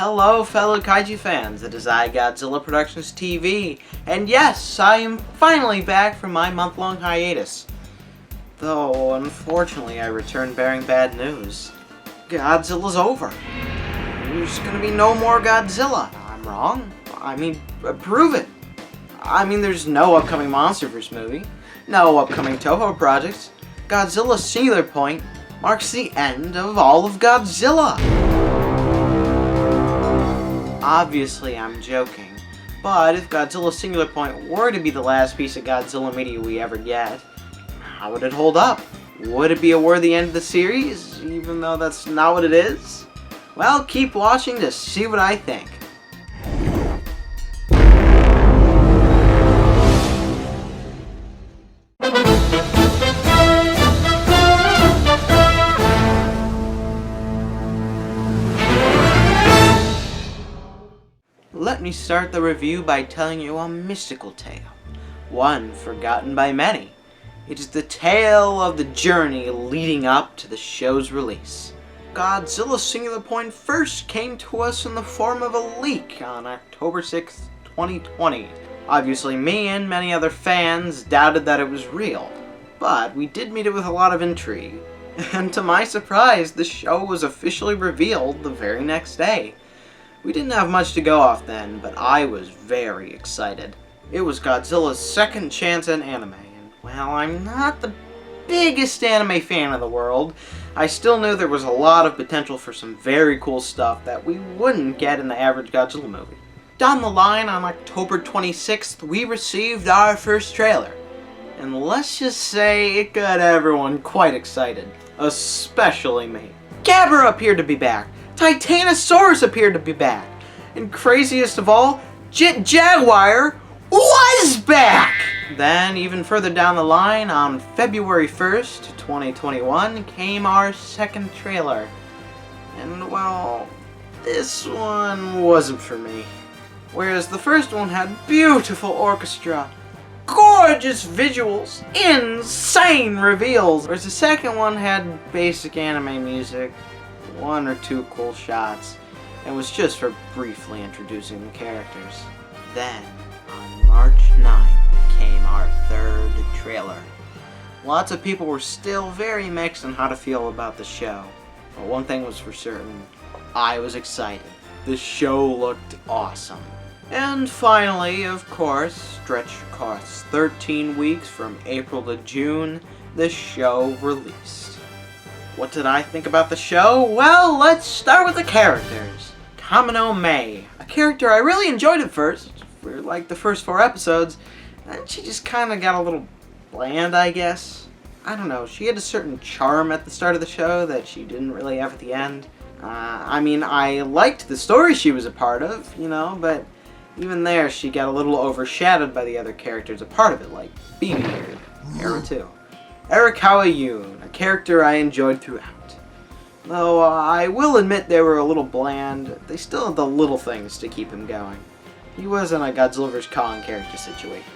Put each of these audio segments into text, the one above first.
Hello fellow kaiju fans, it is I, Godzilla Productions TV, and yes, I am finally back from my month-long hiatus. Though, unfortunately, I returned bearing bad news. Godzilla's over. There's gonna be no more Godzilla. I'm wrong? I mean, prove it. I mean, there's no upcoming MonsterVerse movie, no upcoming Toho projects. Godzilla Singular Point marks the end of all of Godzilla. Obviously, I'm joking, but if Godzilla Singular Point were to be the last piece of Godzilla media we ever get, how would it hold up? Would it be a worthy end of the series, even though that's not what it is? Well, keep watching to see what I think. Let me start the review by telling you a mystical tale, one forgotten by many. It is the tale of the journey leading up to the show's release. Godzilla Singular Point first came to us in the form of a leak on October 6th, 2020. Obviously me and many other fans doubted that it was real, but we did meet it with a lot of intrigue. And to my surprise, the show was officially revealed the very next day. We didn't have much to go off then, but I was very excited. It was Godzilla's second chance at anime, and while I'm not the biggest anime fan in the world, I still knew there was a lot of potential for some very cool stuff that we wouldn't get in the average Godzilla movie. Down the line, on October 26th, we received our first trailer, and let's just say it got everyone quite excited, especially me. Gabra appeared to be back. Titanosaurus appeared to be back. And craziest of all, Jet Jaguar was back! Then, even further down the line, on February 1st, 2021, came our second trailer. And, well, this one wasn't for me. Whereas the first one had beautiful orchestra, gorgeous visuals, insane reveals, whereas the second one had basic anime music, one or two cool shots, and was just for briefly introducing the characters. Then, on March 9th, came our third trailer. Lots of people were still very mixed on how to feel about the show, but one thing was for certain, I was excited. The show looked awesome. And finally, of course, stretch across 13 weeks from April to June, the show released. What did I think about the show? Well, let's start with the characters. Kamino May, a character I really enjoyed at first, for like the first 4 episodes, and she just kind of got a little bland, I guess. I don't know, she had a certain charm at the start of the show that she didn't really have at the end. I mean, I liked the story she was a part of, you know, but even there she got a little overshadowed by the other characters a part of it, like BB or Hera 2. Arakawa Yoon, a character I enjoyed throughout. Though I will admit they were a little bland, they still had the little things to keep him going. He wasn't a Godzilla vs. Kong character situation.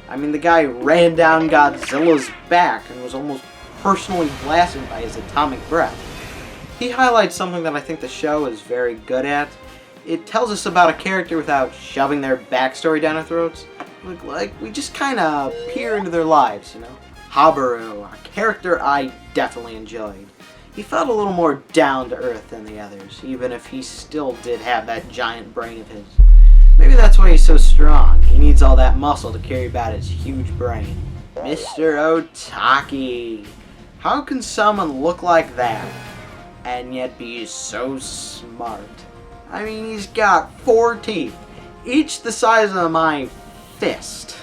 I mean, the guy ran down Godzilla's back and was almost personally blasted by his atomic breath. He highlights something that I think the show is very good at. It tells us about a character without shoving their backstory down our throats. Like we just kind of peer into their lives, you know? Habaru, a character I definitely enjoyed. He felt a little more down to earth than the others, even if he still did have that giant brain of his. Maybe that's why he's so strong. He needs all that muscle to carry about his huge brain. Mr. Otaki. How can someone look like that and yet be so smart? I mean, he's got 4 teeth, each the size of my fist.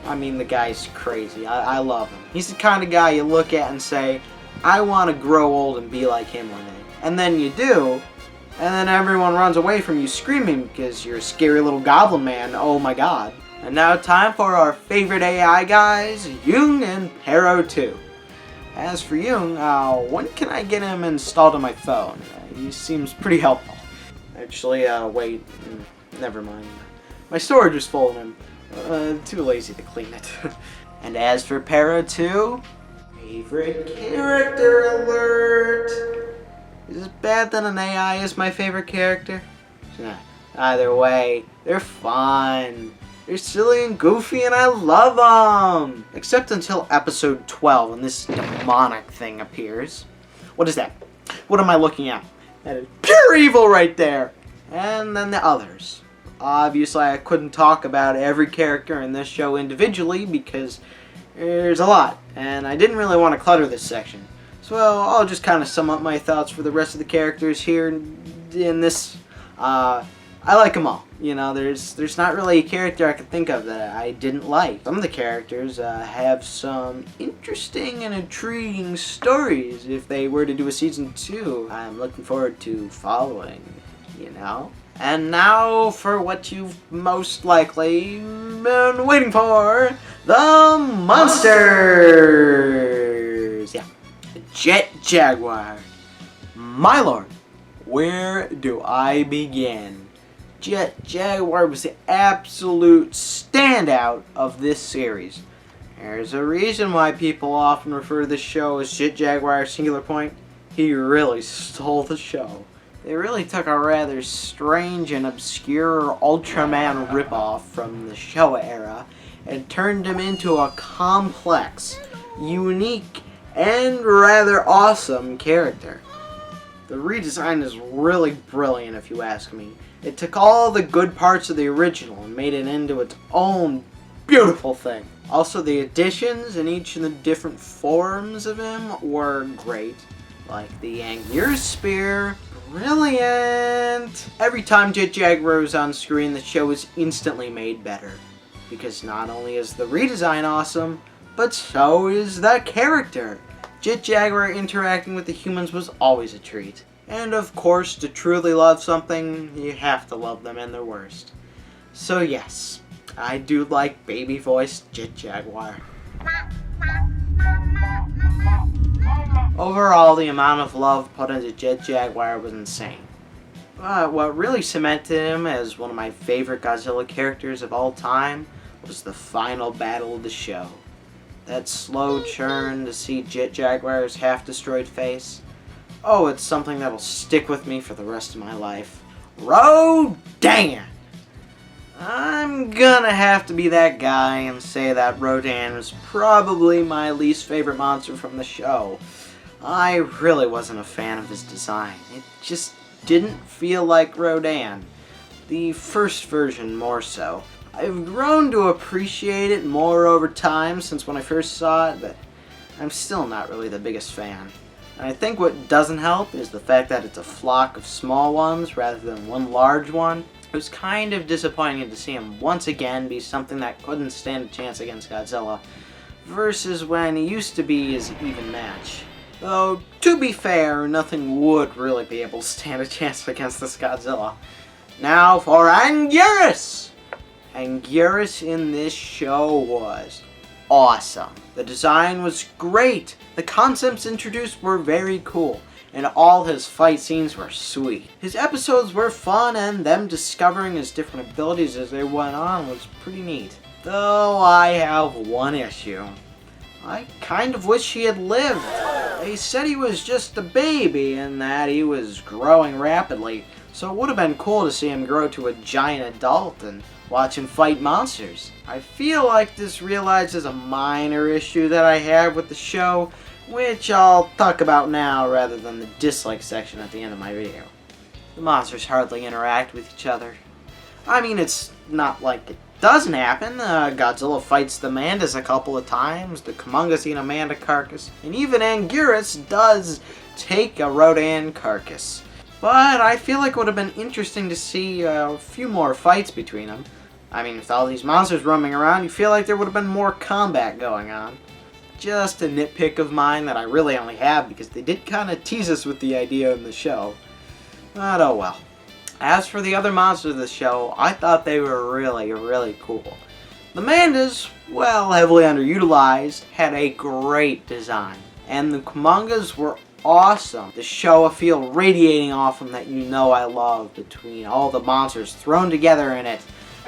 I mean, the guy's crazy. I love him. He's the kind of guy you look at and say, I want to grow old and be like him one day. And then you do, and then everyone runs away from you screaming because you're a scary little goblin man, oh my god. And now time for our favorite AI guys, Jung and Pero 2. As for Jung, when can I get him installed on my phone? He seems pretty helpful. Actually, wait, never mind. My storage is full of him. Too lazy to clean it. And as for Pero 2, favorite character alert! Is it bad that an AI is my favorite character? Either way, they're fun. They're silly and goofy and I love them! Except until episode 12 when this demonic thing appears. What is that? What am I looking at? That is pure evil right there! And then the others. Obviously I couldn't talk about every character in this show individually because there's a lot. And I didn't really want to clutter this section. So I'll just kind of sum up my thoughts for the rest of the characters here in this. I like them all. You know, there's not really a character I could think of that I didn't like. Some of the characters have some interesting and intriguing stories if they were to do a season 2. I'm looking forward to following, you know. And now for what you've most likely been waiting for, the monsters! Yeah, Jet Jaguar. My lord, where do I begin? Jet Jaguar was the absolute standout of this series. There's a reason why people often refer to this show as Jet Jaguar Singular Point. He really stole the show. They really took a rather strange and obscure Ultraman ripoff from the Showa era and turned him into a complex, unique, and rather awesome character. The redesign is really brilliant if you ask me. It took all the good parts of the original and made it into its own beautiful thing. Also, the additions in each of the different forms of him were great. Like the Anguir's Spear, brilliant! Every time Jet Jaguar was on screen, the show was instantly made better. Because not only is the redesign awesome, but so is the character. Jet Jaguar interacting with the humans was always a treat. And of course, to truly love something, you have to love them in their worst. So yes, I do like baby-voiced Jet Jaguar. Overall, the amount of love put into Jet Jaguar was insane. But what really cemented him as one of my favorite Godzilla characters of all time was the final battle of the show. That slow churn to see Jet Jaguar's half-destroyed face. Oh, it's something that'll stick with me for the rest of my life. Rodan! I'm gonna have to be that guy and say that Rodan was probably my least favorite monster from the show. I really wasn't a fan of his design. It just didn't feel like Rodan. The first version more so. I've grown to appreciate it more over time since when I first saw it, but I'm still not really the biggest fan. And I think what doesn't help is the fact that it's a flock of small ones rather than one large one. It was kind of disappointing to see him once again be something that couldn't stand a chance against Godzilla, versus when he used to be his even match. Though, to be fair, nothing would really be able to stand a chance against this Godzilla. Now for Anguirus! Anguirus in this show was awesome. The design was great. The concepts introduced were very cool. And all his fight scenes were sweet. His episodes were fun and them discovering his different abilities as they went on was pretty neat. Though I have one issue. I kind of wish he had lived. They said he was just a baby and that he was growing rapidly. So it would have been cool to see him grow to a giant adult and watch him fight monsters. I feel like this realizes a minor issue that I have with the show, which I'll talk about now rather than the dislike section at the end of my video. The monsters hardly interact with each other. I mean, it's not like it doesn't happen. Godzilla fights the Mandas a couple of times, the Kumonga's eat a Manda carcass, and even Anguirus does take a Rodan carcass. But I feel like it would have been interesting to see a few more fights between them. I mean, with all these monsters roaming around, you feel like there would have been more combat going on. Just a nitpick of mine that I really only have because they did kind of tease us with the idea in the show. But oh well. As for the other monsters of the show, I thought they were really, really cool. The Mandas, well, heavily underutilized, had a great design. And the Kumongas were awesome. The show a feel radiating off them that you know I love between all the monsters thrown together in it.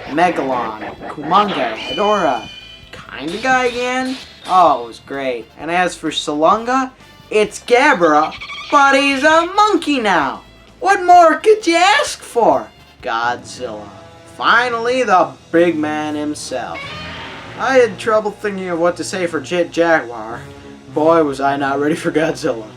Megalon, Kumonga, Hedorah, kinda guy again. Oh, it was great. And as for Salunga, it's Gabra, but he's a monkey now. What more could you ask for? Godzilla. Finally, the big man himself. I had trouble thinking of what to say for Jet Jaguar. Boy, was I not ready for Godzilla.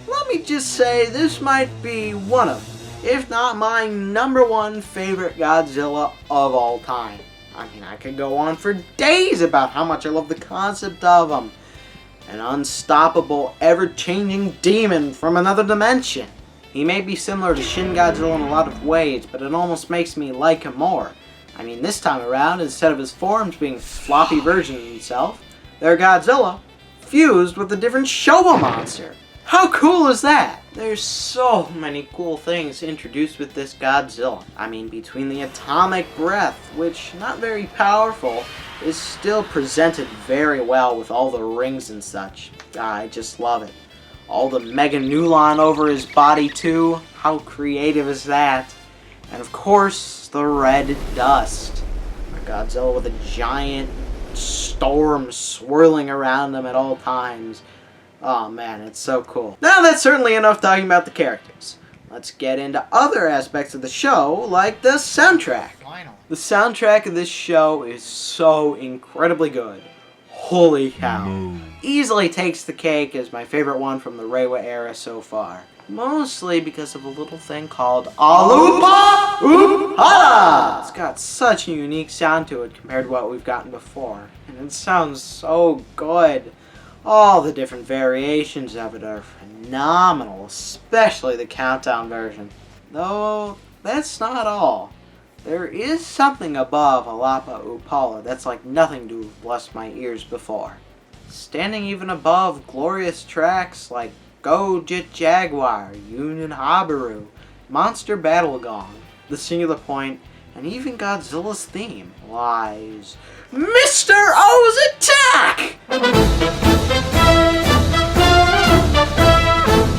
Let me just say, this might be one of, if not my #1 favorite Godzilla of all time. I mean, I could go on for days about how much I love the concept of him. An unstoppable, ever-changing demon from another dimension. He may be similar to Shin Godzilla in a lot of ways, but it almost makes me like him more. I mean, this time around, instead of his forms being floppy versions of himself, they're Godzilla fused with a different Showa monster. How cool is that? There's so many cool things introduced with this Godzilla. I mean, between the atomic breath, which, not very powerful, is still presented very well with all the rings and such. I just love it. All the Mega Nulon over his body too. How creative is that? And of course, the red dust. A Godzilla with a giant storm swirling around him at all times. Oh man, it's so cool. Now that's certainly enough talking about the characters. Let's get into other aspects of the show, like the soundtrack. The soundtrack of this show is so incredibly good. Holy cow. Easily takes the cake as my favorite one from the Reiwa era so far. Mostly because of a little thing called Alupa Upa! It's got such a unique sound to it compared to what we've gotten before. And it sounds so good. All the different variations of it are phenomenal, especially the countdown version. Though, that's not all. There is something above Alapa Upala that's like nothing to have blessed my ears before. Standing even above glorious tracks like Go Jet Jaguar, Union Habaru, Monster Battle Gong, The Singular Point, and even Godzilla's theme lies Mr. O's Attack!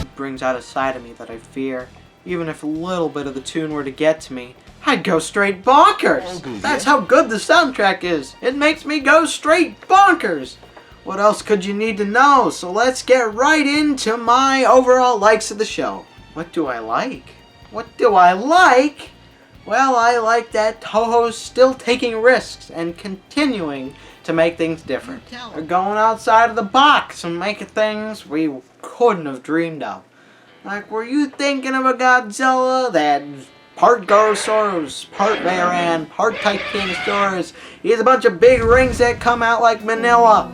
It brings out a side of me that I fear. Even if a little bit of the tune were to get to me, I'd go straight bonkers! That's how good the soundtrack is! It makes me go straight bonkers! What else could you need to know? So let's get right into my overall likes of the show. What do I like? What do I like? Well, I like that Toho's still taking risks and continuing to make things different. They're going outside of the box and making things we couldn't have dreamed of. Like, were you thinking of a Godzilla that's part Gorosaurus, part Varan, part Titanosaurus? He has a bunch of big rings that come out like Manila.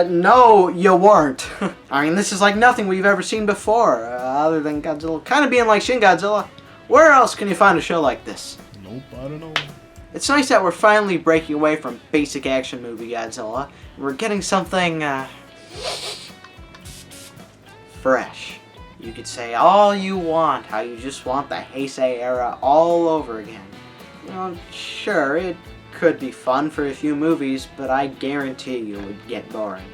No, you weren't. I mean, this is like nothing we've ever seen before, other than Godzilla kind of being like Shin Godzilla. Where else can you find a show like this? Nope, I don't know. It's nice that we're finally breaking away from basic action movie Godzilla. We're getting something, fresh. You could say all you want, how you just want the Heisei era all over again. You know, sure, it could be fun for a few movies, but I guarantee you it would get boring.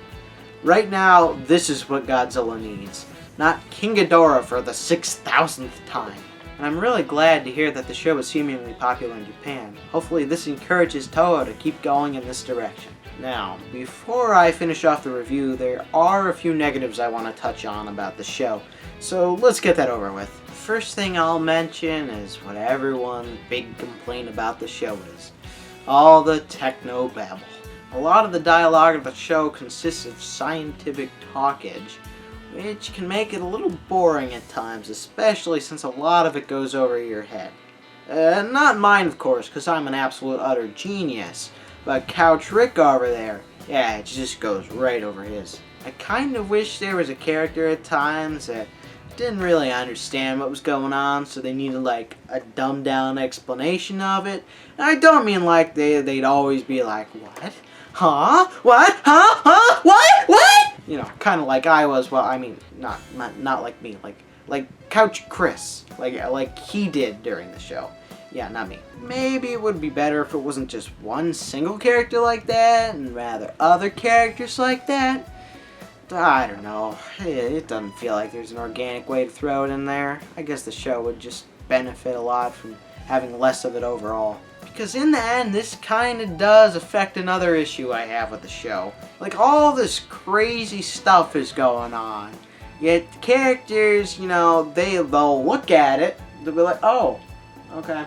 Right now, this is what Godzilla needs. Not King Ghidorah for the 6,000th time. And I'm really glad to hear that the show is seemingly popular in Japan. Hopefully this encourages Toho to keep going in this direction. Now, before I finish off the review, there are a few negatives I want to touch on about the show. So let's get that over with. The first thing I'll mention is what everyone's big complaint about the show is. All the techno babble. A lot of the dialogue of the show consists of scientific talkage, which can make it a little boring at times, especially since a lot of it goes over your head. Not mine, of course, because I'm an absolute utter genius, but Couch Rick over there, yeah, it just goes right over his. I kind of wish there was a character at times that didn't really understand what was going on, so they needed like a dumbed down explanation of it. And I don't mean like they'd always be like, what? Huh? What? Huh? Huh? What? What? You know, kind of like I was. Well, I mean, not like me. Like Couch Chris, like he did during the show. Yeah, not me. Maybe it would be better if it wasn't just one single character like that, and rather other characters like that. I don't know. It doesn't feel like there's an organic way to throw it in there. I guess the show would just benefit a lot from having less of it overall. Because in the end, this kind of does affect another issue I have with the show. Like, all this crazy stuff is going on. Yet the characters, you know, they'll look at it, they'll be like, oh, okay.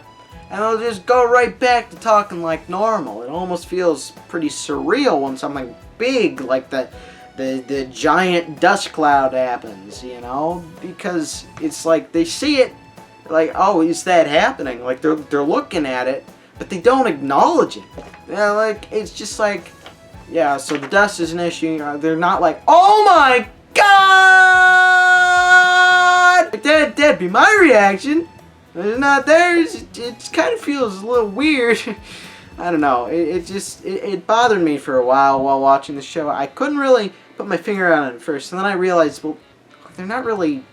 and they'll just go right back to talking like normal. It almost feels pretty surreal when something big like the giant dust cloud happens, you know? Because it's like they see it like, oh, is that happening? Like they're looking at it, but they don't acknowledge it. Yeah, like it's just like, yeah, so the dust is an issue. They're not like, oh my god! Like that'd be my reaction. It's not theirs. It kind of feels a little weird. I don't know. It bothered me for a while watching the show. I couldn't really put my finger on it at first, and then I realized, well, they're not really,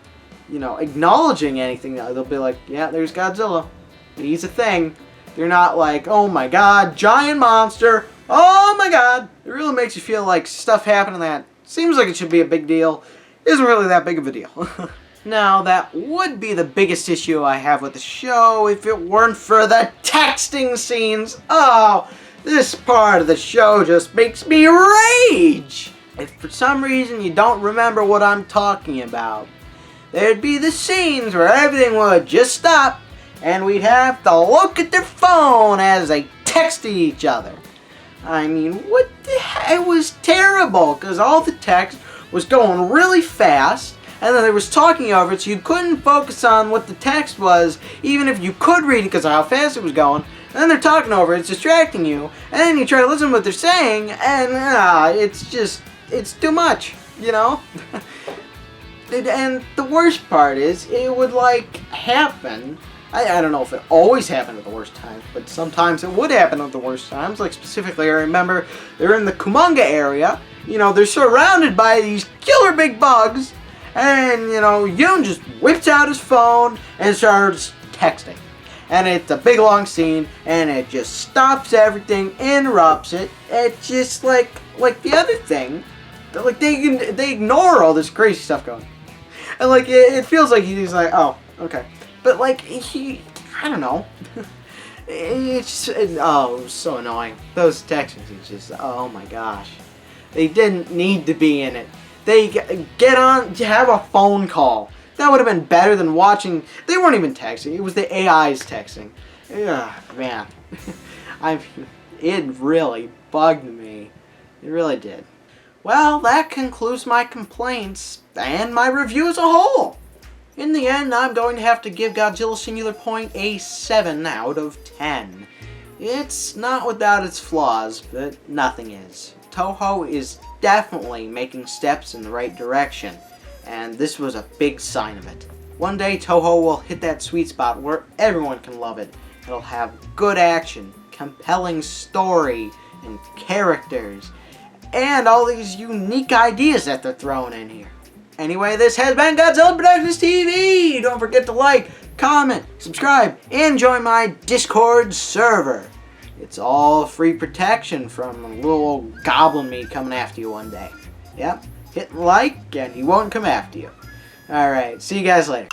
you know, acknowledging anything. They'll be like, yeah, there's Godzilla. He's a thing. They're not like, oh my god, giant monster. Oh my god. It really makes you feel like stuff happening that seems like it should be a big deal. Isn't really that big of a deal. Now, that would be the biggest issue I have with the show if it weren't for the texting scenes. Oh, this part of the show just makes me rage. If for some reason you don't remember what I'm talking about, there'd be the scenes where everything would just stop and we'd have to look at their phone as they texted each other. I mean, what the heck? It was terrible because all the text was going really fast. And then they was talking over it, so you couldn't focus on what the text was, even if you could read it because of how fast it was going. And then they're talking over it, it's distracting you. And then you try to listen to what they're saying, and it's too much, you know? And the worst part is, it would like happen. I don't know if it always happened at the worst times, but sometimes it would happen at the worst times. Like specifically, I remember they're in the Kumonga area. You know, they're surrounded by these killer big bugs. And, you know, Yoon just whips out his phone and starts texting. And it's a big long scene, and it just stops everything, interrupts it. It's just like the other thing, like they ignore all this crazy stuff going. And like it feels like he's like, oh, okay. But like I don't know. It's just, oh, it was so annoying. Those texts, it's just, oh my gosh. They didn't need to be in it. They get on to have a phone call. That would have been better than watching. They weren't even texting. It was the AI's texting. Ugh, man. It really bugged me. It really did. Well, that concludes my complaints and my review as a whole. In the end, I'm going to have to give Godzilla Singular Point a 7 out of 10. It's not without its flaws, but nothing is. Toho is definitely making steps in the right direction, and this was a big sign of it. One day Toho will hit that sweet spot where everyone can love it. It'll have good action, compelling story, and characters, and all these unique ideas that they're throwing in here. Anyway, this has been Godzilla Productions TV! Don't forget to like, comment, subscribe, and join my Discord server. It's all free protection from a little old goblin me coming after you one day. Yep, hit like and he won't come after you. Alright, see you guys later.